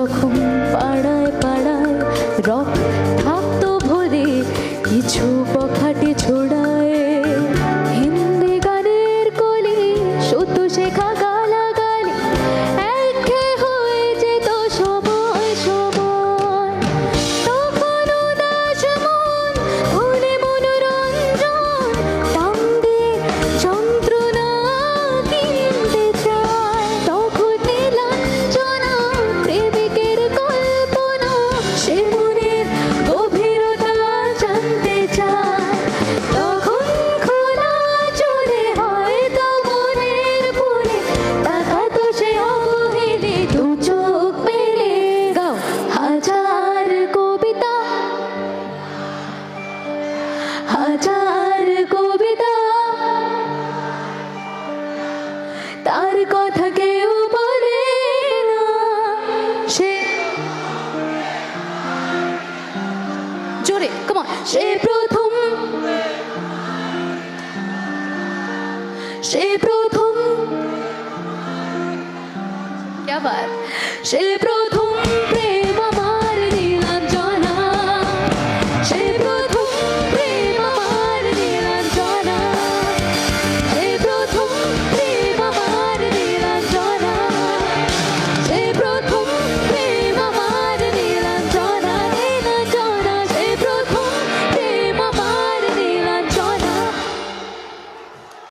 যখন পাড়ায় পাড়ায় রক থাকতো ভরে কিছু বখাটে ছোড়ায় হিন্দি গানের কলি শুধু শেখা গালাগালি একঘেয়ে হয়ে যেত সময় সময় তখন উদাস মন ভুলে মনোরঞ্জন দাম দিয়ে যন্ত্রণা কিনতে চায় তখন নীলাঞ্জনা প্রেমিকের কল্পনা সে মনের গভীরতা জানতে চায় তখন খোলা চলে হয়তো মনের ভুলে তাকাতো সে অবহেলে দু চোখ মেলে গাও হাজার কবিতা হাজার কবিতা তার কথা কেউ বলে না সে জোরে কমান সে প্রথম क्या बात সে